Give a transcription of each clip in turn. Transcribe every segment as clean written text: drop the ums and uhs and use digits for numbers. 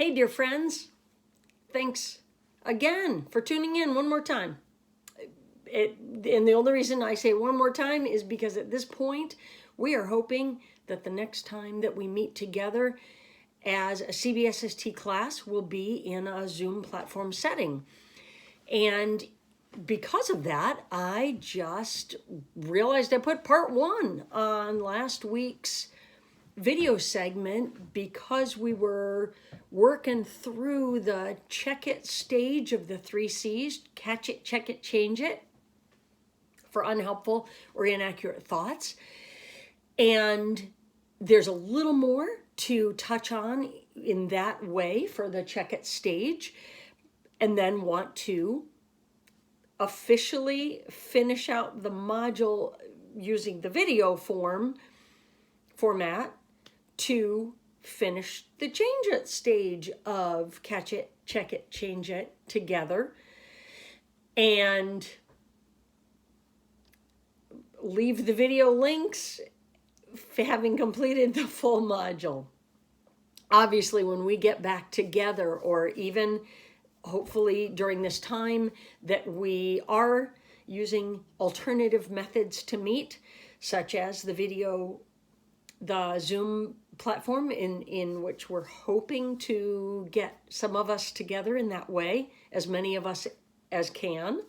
Hey, dear friends, thanks again for tuning in one more time. And the only reason I say one more time is because at this point, we are hoping that the next time that we meet together as a CBSST class will be in a Zoom platform setting. And because of that, I just realized I put part one on last week's video segment because we were working through the check it stage of the 3 C's: catch it, check it, change it, for unhelpful or inaccurate thoughts. And there's a little more to touch on in that way for the check it stage, and then want to officially finish out the module using the video format to finish the change it stage of catch it, check it, change it together, and leave the video links having completed the full module. Obviously, when we get back together, or even hopefully during this time that we are using alternative methods to meet, such as the Zoom platform in which we're hoping to get some of us together in that way, as many of us as can.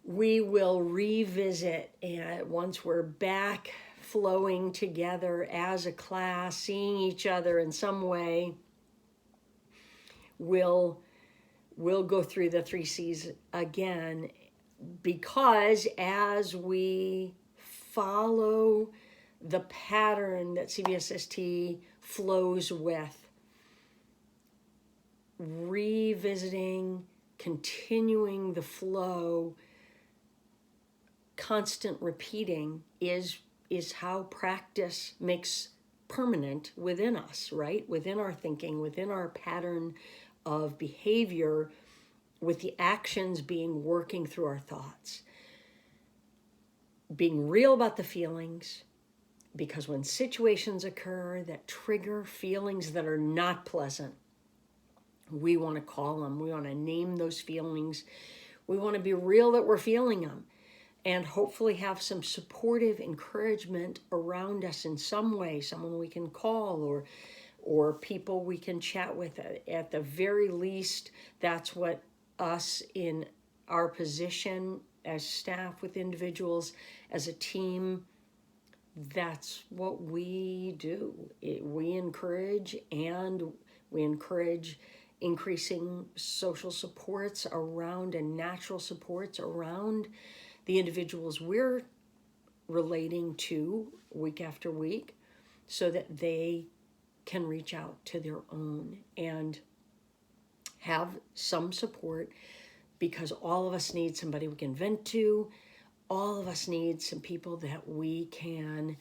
We will revisit, and once we're back flowing together as a class, seeing each other in some way, we'll go through the 3 C's again, because as we follow the pattern that CBSST flows with, revisiting, continuing the flow, constant repeating is how practice makes permanent within us, right? Within our thinking, within our pattern of behavior, with the actions being working through our thoughts. Being real about the feelings, because when situations occur that trigger feelings that are not pleasant, we want to call them. We want to name those feelings. We want to be real that we're feeling them, and hopefully have some supportive encouragement around us in some way, someone we can call or people we can chat with. At the very least, that's what us in our position as staff with individuals, as a team, that's what we do. We encourage, and we encourage increasing social supports around, and natural supports around the individuals we're relating to week after week, so that they can reach out to their own and have some support, because all of us need somebody we can vent to. All of us need some people that we can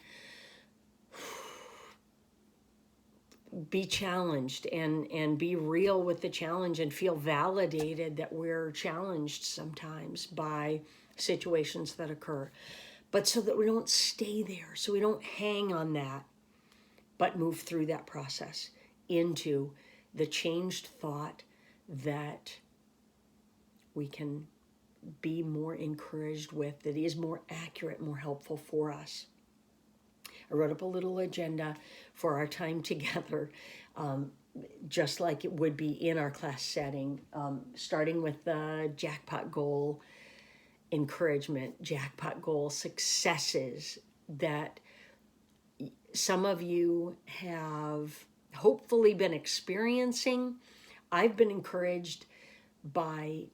be challenged and be real with the challenge, and feel validated that we're challenged sometimes by situations that occur. But so that we don't stay there, so we don't hang on that, but move through that process into the changed thought that we can be more encouraged with, that is more accurate, more helpful for us. I wrote up a little agenda for our time together, just like it would be in our class setting, starting with the jackpot goal encouragement, jackpot goal successes that some of you have hopefully been experiencing. I've been encouraged by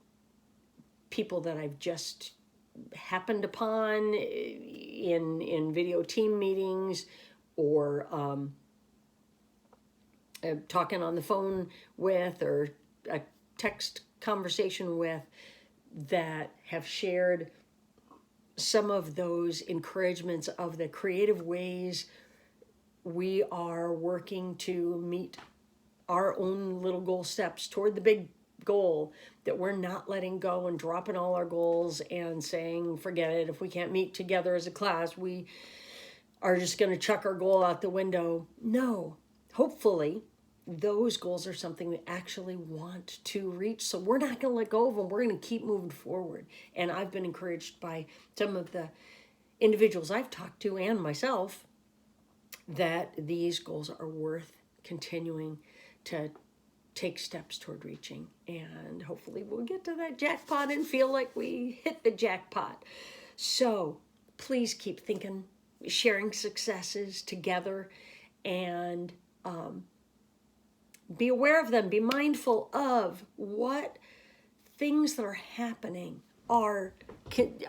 people that I've just happened upon in video team meetings, or talking on the phone with, or a text conversation with, that have shared some of those encouragements of the creative ways we are working to meet our own little goal steps toward the big goal, that we're not letting go and dropping all our goals and saying, forget it, if we can't meet together as a class, we are just going to chuck our goal out the window. No, hopefully those goals are something we actually want to reach. So we're not going to let go of them. We're going to keep moving forward. And I've been encouraged by some of the individuals I've talked to and myself that these goals are worth continuing to take steps toward reaching. And hopefully we'll get to that jackpot and feel like we hit the jackpot. So please keep thinking, sharing successes together, and be aware of them. Be mindful of what things that are happening are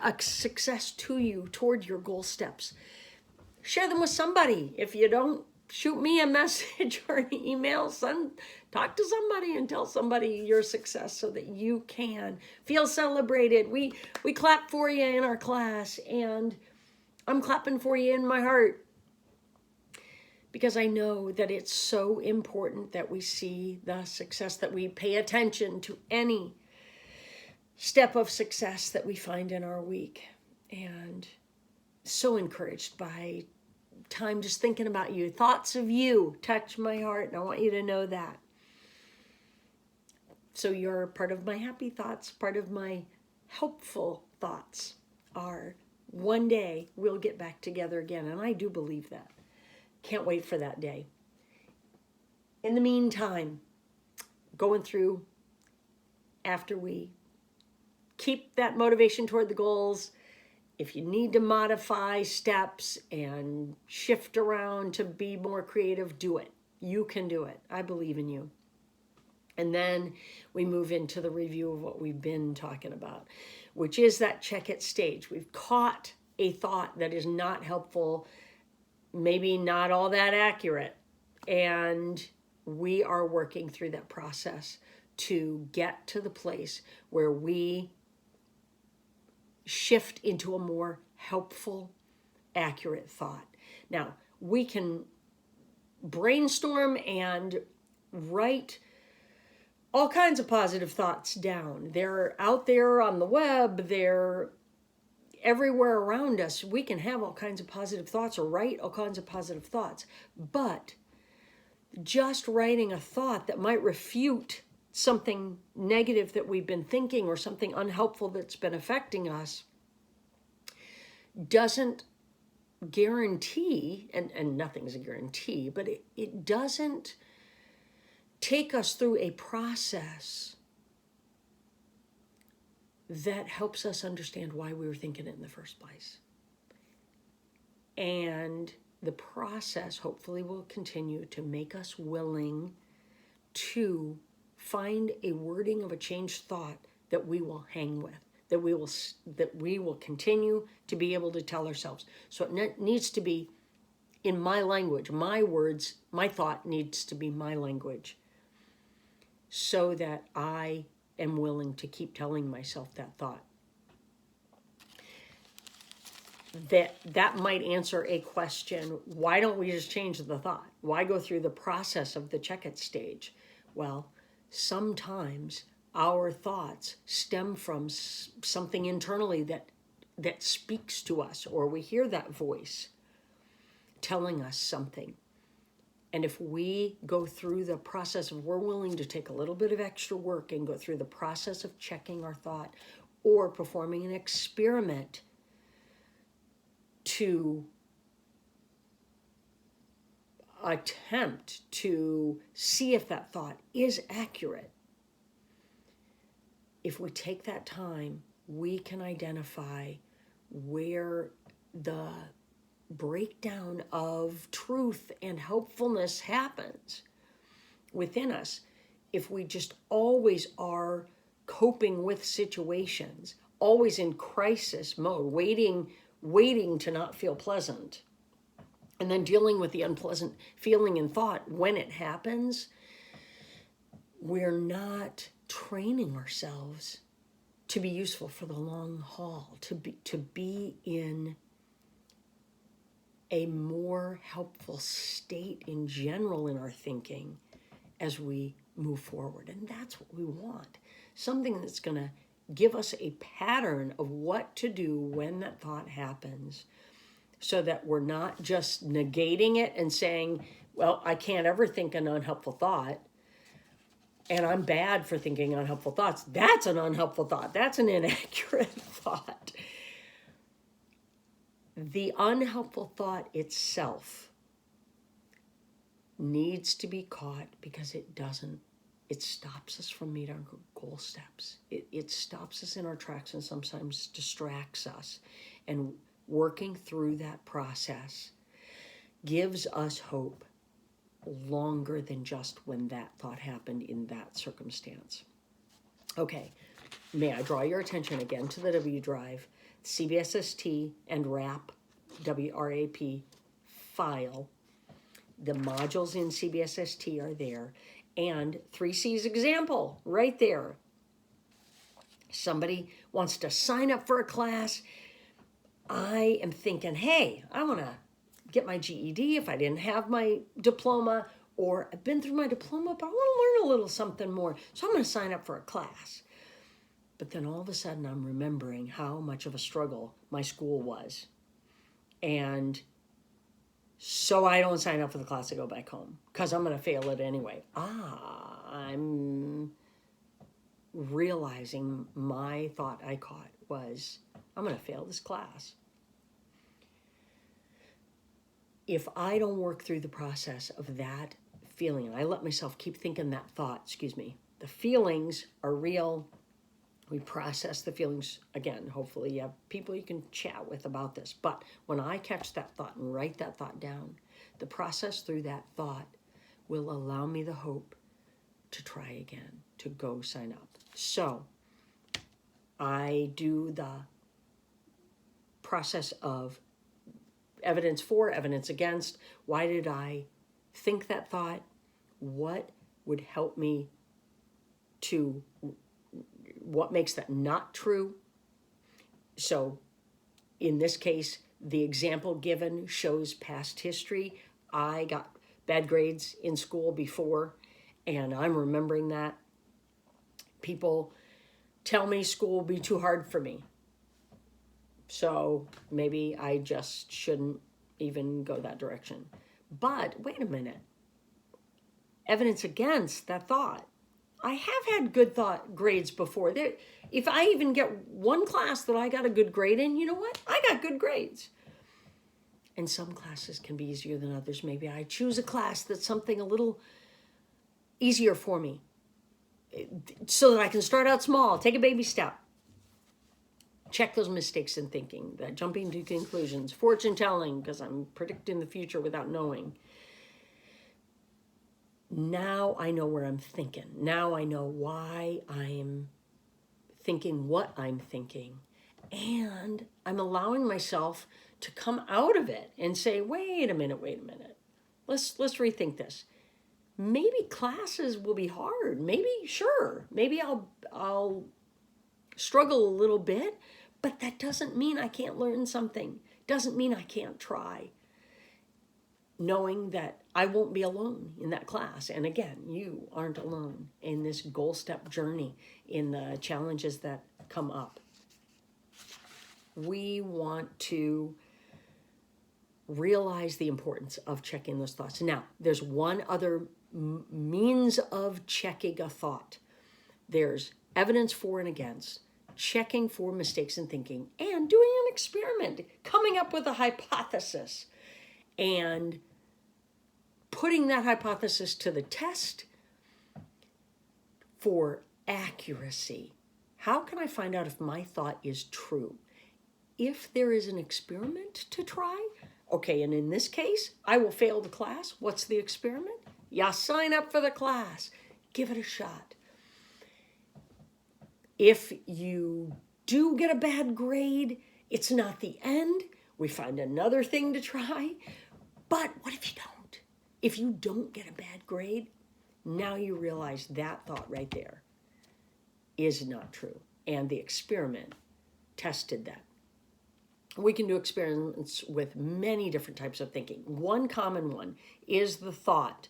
a success to you toward your goal steps. Share them with somebody. If you don't, shoot me a message or an email. Talk to somebody and tell somebody your success so that you can feel celebrated. We clap for you in our class, and I'm clapping for you in my heart, because I know that it's so important that we see the success, that we pay attention to any step of success that we find in our week. And so encouraged by time just thinking about you. Thoughts of you touch my heart, and I want you to know that. So you're part of my happy thoughts, part of my helpful thoughts are one day we'll get back together again. And I do believe that. Can't wait for that day. In the meantime, going through, after we keep that motivation toward the goals, if you need to modify steps and shift around to be more creative, do it. You can do it. I believe in you. And then we move into the review of what we've been talking about, which is that check it stage. We've caught a thought that is not helpful, maybe not all that accurate, and we are working through that process to get to the place where we shift into a more helpful, accurate thought. Now, we can brainstorm and write all kinds of positive thoughts down. They're out there on the web, they're everywhere around us. We can have all kinds of positive thoughts or write all kinds of positive thoughts. But just writing a thought that might refute something negative that we've been thinking or something unhelpful that's been affecting us doesn't guarantee, and nothing's a guarantee, but it doesn't take us through a process that helps us understand why we were thinking it in the first place. And the process hopefully will continue to make us willing to find a wording of a changed thought that we will hang with, that we will continue to be able to tell ourselves. So it needs to be in my language, my words, my thought needs to be my language, so that I am willing to keep telling myself that thought. That might answer a question. Why don't we just change the thought? Why go through the process of the check-it stage? Well, sometimes our thoughts stem from something internally that speaks to us, or we hear that voice telling us something. And if we go through the process of, we're willing to take a little bit of extra work and go through the process of checking our thought or performing an experiment to attempt to see if that thought is accurate, if we take that time, we can identify where the breakdown of truth and helpfulness happens within us. If we just always are coping with situations, always in crisis mode, waiting to not feel pleasant, and then dealing with the unpleasant feeling and thought when it happens, we're not training ourselves to be useful for the long haul, to be in a more helpful state in general in our thinking as we move forward. And that's what we want. Something that's going to give us a pattern of what to do when that thought happens, so that we're not just negating it and saying, Well, I can't ever think an unhelpful thought, and I'm bad for thinking unhelpful thoughts. That's an unhelpful thought. That's an inaccurate thought. The unhelpful thought itself needs to be caught because it stops us from meeting our goal steps. It stops us in our tracks and sometimes distracts us. And working through that process gives us hope longer than just when that thought happened in that circumstance. Okay, may I draw your attention again to the W Drive, CBSST and WRAP, WRAP file. The modules in CBSST are there, and 3C's example right there. Somebody wants to sign up for a class. I am thinking, hey, I want to get my GED if I didn't have my diploma, or I've been through my diploma, but I want to learn a little something more. So I'm going to sign up for a class. But then all of a sudden I'm remembering how much of a struggle my school was. And so I don't sign up for the class to go back home because I'm going to fail it anyway. I'm realizing my thought I caught was, I'm going to fail this class. If I don't work through the process of that feeling, and I let myself keep thinking that thought, the feelings are real. We process the feelings. Again, hopefully you have people you can chat with about this. But when I catch that thought and write that thought down, the process through that thought will allow me the hope to try again, to go sign up. So I do the process of evidence for, evidence against. Why did I think that thought? What would help me to, what makes that not true? So in this case, the example given shows past history. I got bad grades in school before, and I'm remembering that. People tell me school will be too hard for me. So maybe I just shouldn't even go that direction. But wait a minute. Evidence against that thought. I have had good grades before. If I even get one class that I got a good grade in, you know what? I got good grades. And some classes can be easier than others. Maybe I choose a class that's something a little easier for me so that I can start out small, take a baby step. Check those mistakes in thinking, that jumping to conclusions, fortune telling, because I'm predicting the future without knowing. Now I know where I'm thinking. Now I know why I'm thinking what I'm thinking. And I'm allowing myself to come out of it and say, wait a minute. Let's rethink this. Maybe classes will be hard. Maybe I'll struggle a little bit, but that doesn't mean I can't learn something. Doesn't mean I can't try. Knowing that I won't be alone in that class. And again, you aren't alone in this goal step journey, in the challenges that come up. We want to realize the importance of checking those thoughts. Now, there's one other means of checking a thought. There's evidence for and against, checking for mistakes in thinking, and doing an experiment, coming up with a hypothesis, and putting that hypothesis to the test for accuracy. How can I find out if my thought is true? If there is an experiment to try, okay, and in this case, I will fail the class. What's the experiment? You sign up for the class. Give it a shot. If you do get a bad grade, it's not the end. We find another thing to try. But what if you don't? If you don't get a bad grade, now you realize that thought right there is not true. And the experiment tested that. We can do experiments with many different types of thinking. One common one is the thought,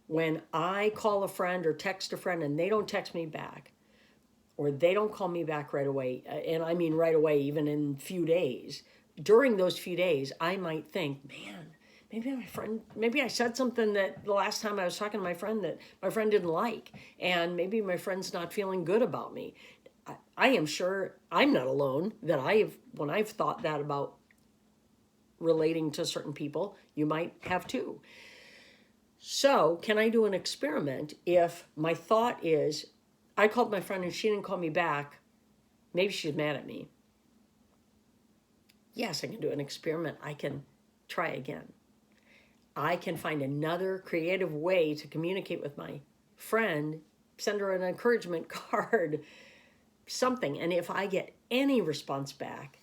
when I call a friend or text a friend and they don't text me back, or they don't call me back right away, and I mean right away, even in a few days, during those few days, I might think, man, maybe I said something that the last time I was talking to my friend that my friend didn't like, and maybe my friend's not feeling good about me. I am sure I'm not alone that when I've thought that about relating to certain people, you might have too. So, can I do an experiment if my thought is, I called my friend and she didn't call me back, maybe she's mad at me. Yes, I can do an experiment. I can try again. I can find another creative way to communicate with my friend, send her an encouragement card, something. And if I get any response back,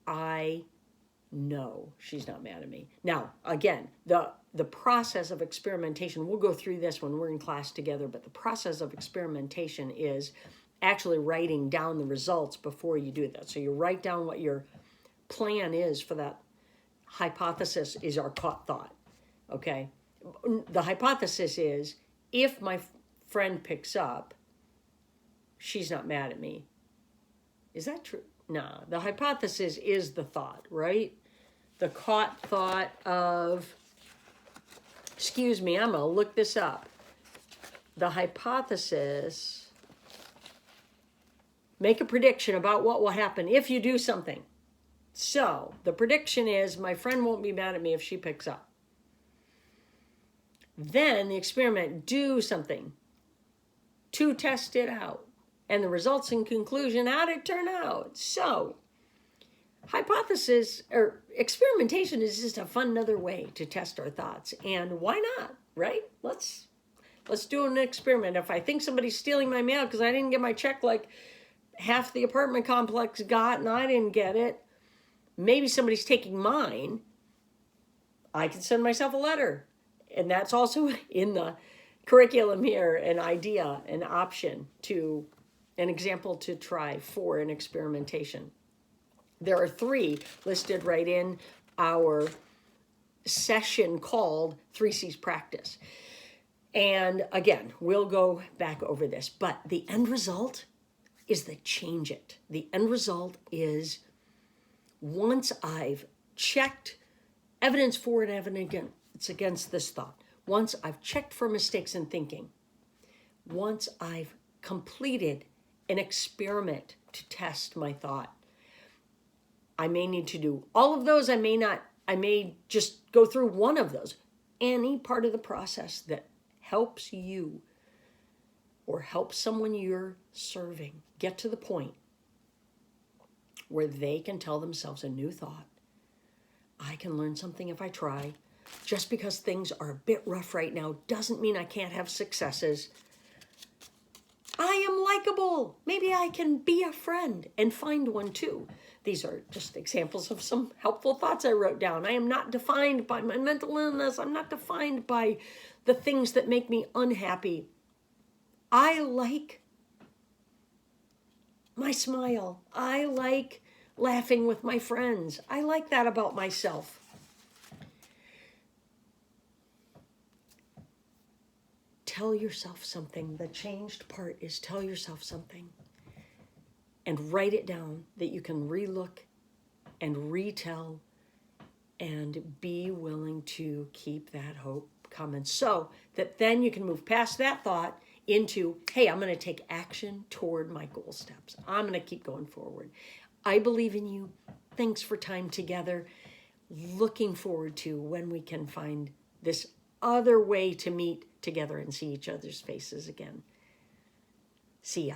I know she's not mad at me. Now, again, the process of experimentation, we'll go through this when we're in class together, but the process of experimentation is actually writing down the results before you do that. So you write down what your plan is for that hypothesis is our caught thought, okay? The hypothesis is, if my friend picks up, she's not mad at me. Is that true? No, the hypothesis is the thought, right? The caught thought of, excuse me, I'm going to look this up. The hypothesis, make a prediction about what will happen if you do something. So the prediction is my friend won't be mad at me if she picks up. Then the experiment, do something to test it out. And the results and conclusion, how did it turn out? So hypothesis or experimentation is just a fun another way to test our thoughts. And why not, right? Let's do an experiment. If I think somebody's stealing my mail because I didn't get my check like half the apartment complex got and I didn't get it, maybe somebody's taking mine, I can send myself a letter. And that's also in the curriculum here, an idea, an option to, an example to try for an experimentation. There are 3 listed right in our session called 3C's Practice. And again, we'll go back over this, but the end result is the change it. The end result is, once I've checked evidence for and evidence against this thought, once I've checked for mistakes in thinking, once I've completed an experiment to test my thought, I may need to do all of those. I may not. I may just go through one of those. Any part of the process that helps you or helps someone you're serving get to the point where they can tell themselves a new thought. I can learn something if I try. Just because things are a bit rough right now doesn't mean I can't have successes. I am likable. Maybe I can be a friend and find one too. These are just examples of some helpful thoughts I wrote down. I am not defined by my mental illness. I'm not defined by the things that make me unhappy. I like my smile. I like laughing with my friends. I like that about myself. Tell yourself something. The changed part is tell yourself something. And write it down that you can relook and retell and be willing to keep that hope coming so that then you can move past that thought into, hey, I'm going to take action toward my goal steps. I'm going to keep going forward. I believe in you. Thanks for time together. Looking forward to when we can find this other way to meet together and see each other's faces again. See ya.